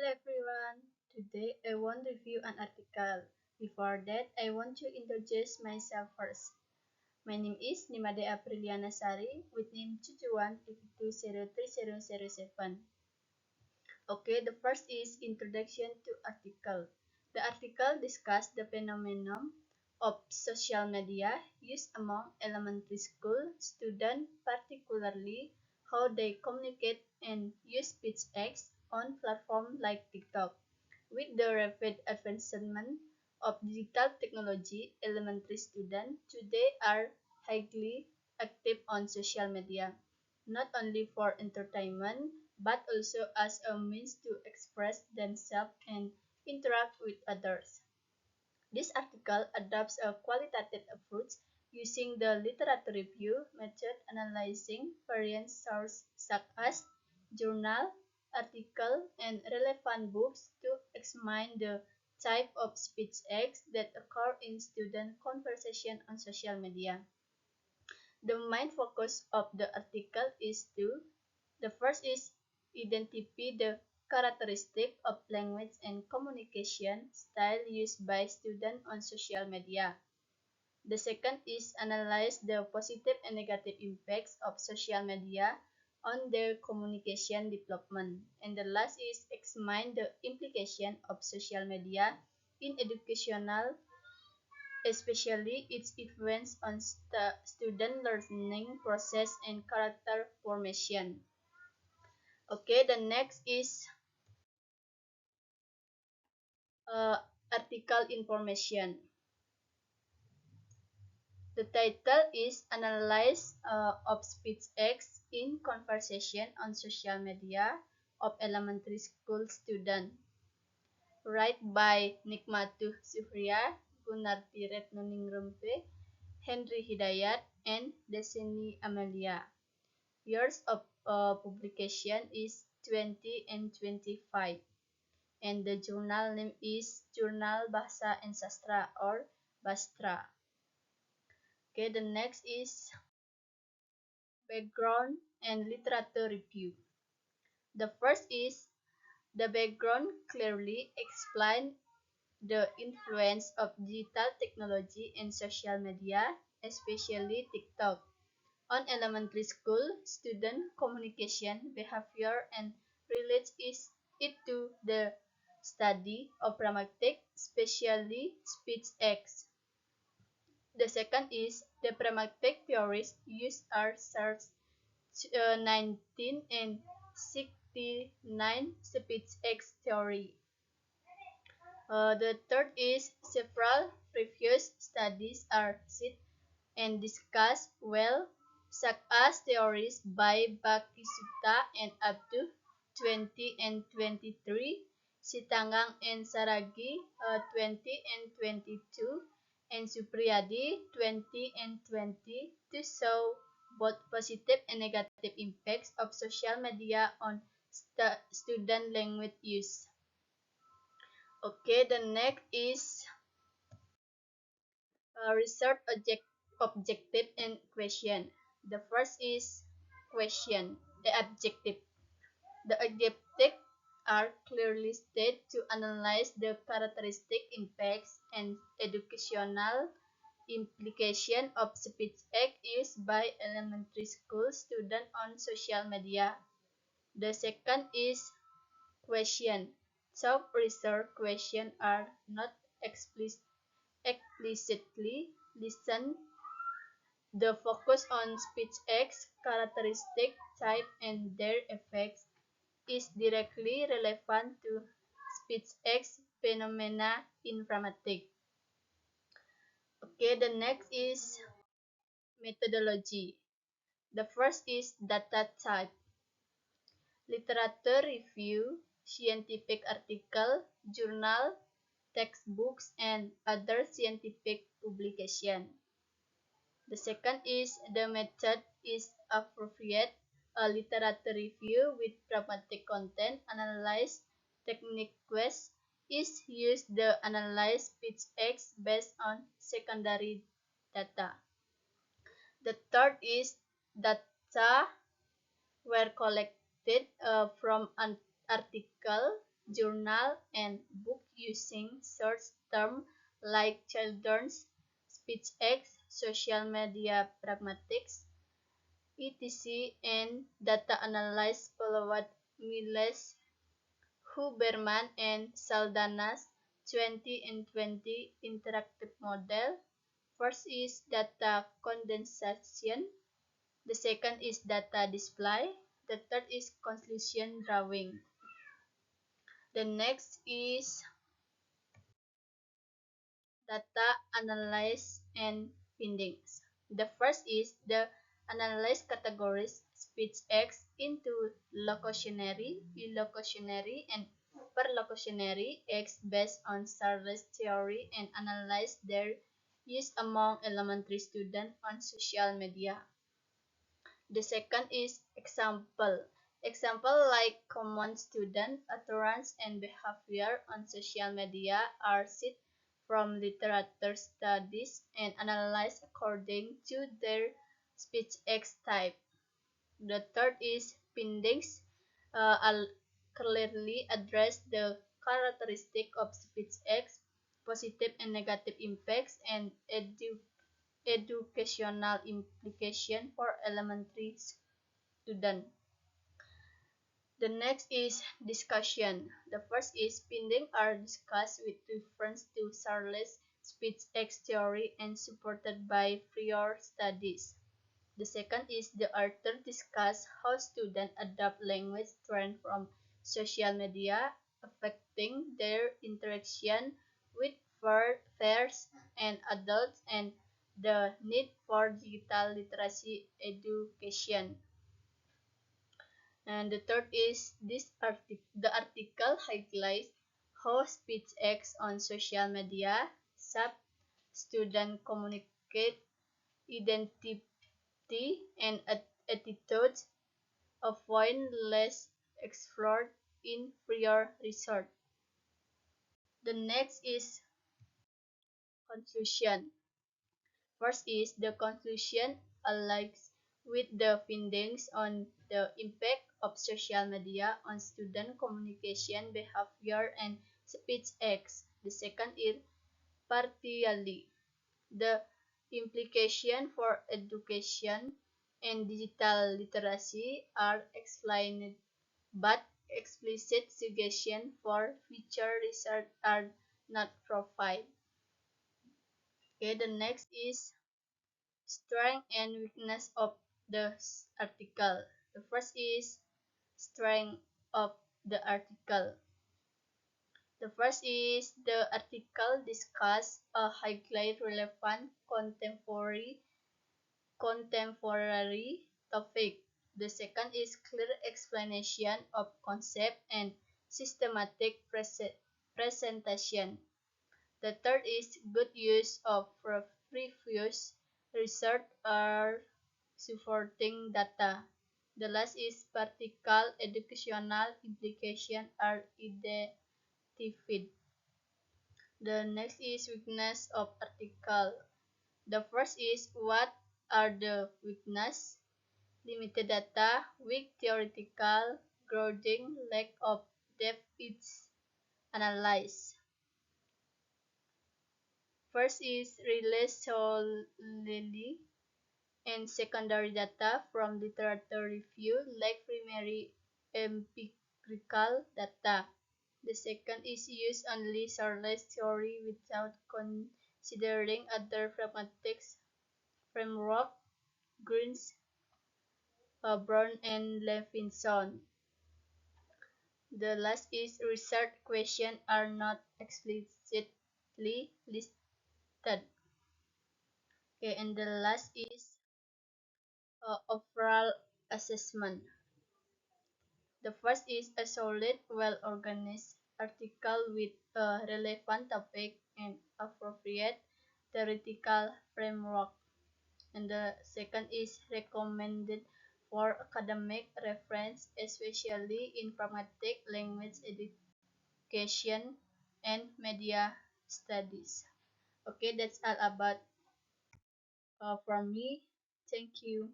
Hello everyone. Today I want to review an article. Before that, I want to introduce myself first. My name is Nimade Apriliana Sari with name 221520307. Okay, the first is Introduction to Article. The article discussed the phenomenon of social media used among elementary school students, particularly how they communicate and use speech aids on platforms like TikTok. With the rapid advancement of digital technology, elementary students today are highly active on social media, not only for entertainment, but also as a means to express themselves and interact with others. This article adopts a qualitative approach using the literature review method, analyzing various sources such as journal, article, and relevant books to examine the type of speech acts that occur in student conversation on social media. The main focus of the article is the first is identify the characteristic of language and communication style used by students on social media. The second is analyze the positive and negative impacts of social media on their communication development. And the last is examine the implication of social media in educational, especially its influence on student learning process and character formation. Okay, the next is uh, article information. The title is Analyze of Speech Acts in Conversation on Social Media of Elementary School Student. Write by Nikmatuh Sufria, Gunarti Retnuningrumphe, Henry Hidayat, and Deseni Amelia. Years of publication is 20 and 25. And the journal name is Jurnal Bahasa and Sastra or Bastra. Okay, the next is background and literature review. The first is the background clearly explains the influence of digital technology and social media, especially TikTok, on elementary school student communication behavior and relates it to the study of pragmatic, especially speech acts. The second is the pragmatic theories used are SARS 19 and 69 speech acts theory. The third is several previous studies are cited and discussed well, such as theories by Bakisuta and Abduh 20 and 23, Sitanggang and Saragi 20 and 22, and Supriyadi 20 and 20 to show both positive and negative impacts of social media on student language use. Okay, the next is research objective and question. The first is question, the objective. The objectives are clearly stated to analyze the characteristic impacts and educational implication of speech act used by elementary school students on social media. The second is question. Some research questions are not explicitly listed. The focus on speech acts, characteristic, type, and their effects is directly relevant to speech acts phenomena in pragmatic. Okay, the next is methodology. The first is data type. Literature review, scientific article, journal, textbooks, and other scientific publication. The second is the method is appropriate. A literature review with pragmatic content analysis techniques is used to analyze speech acts based on secondary data. The third is data were collected from an article journal, and book using search terms like children's speech aids, social media pragmatics, etc., and data analysis followed Miles, Huberman, and Saldana's 20 and 20 interactive model. First is data condensation. The second is data display. The third is conclusion drawing. The next is data analysis and findings. The first is the analyze categories speech X into locutionary, illocutionary, and perlocutionary X based on Charles theory and analyze their use among elementary students on social media. The second is example. Example like common student utterance and behavior on social media are set from literature studies and analyzed according to their speech X type. The third is findings clearly address the characteristic of speech X, positive and negative impacts, and educational implication for elementary student. The next is discussion. The first is findings are discussed with reference to Charles' speech X theory and supported by prior studies. The second is the author discuss how students adopt language trend from social media affecting their interaction with peers and adults and the need for digital literacy education. And the third is the article highlights how speech acts on social media, sub student communicate identity and attitudes, a point less explored in prior research. The next is conclusion. First is the conclusion aligns with the findings on the impact of social media on student communication behavior and speech acts. The second is partially. The implication for education and digital literacy are explained, but explicit suggestions for future research are not provided. Okay, the next is strength and weakness of the article. The first is strength of the article. The first is the article discuss a highly relevant contemporary topic. The second is clear explanation of concept and systematic presentation. The third is good use of previous research or supporting data. The last is practical educational implications are identified. The next is weakness of article. The first is what are the weaknesses? Limited data, weak theoretical grounding, lack of depth is analyzed. First is rely solely and secondary data from literature review like primary empirical data. The second is use only Charles theory without considering other pragmatics framework, Greens, Brown, and Levinson. The last is research questions are not explicitly listed. Okay, and the last is overall assessment. The first is a solid, well-organized article with a relevant topic and appropriate theoretical framework. And the second is recommended for academic reference, especially in pragmatic language education and media studies. Okay, that's all about from me. Thank you.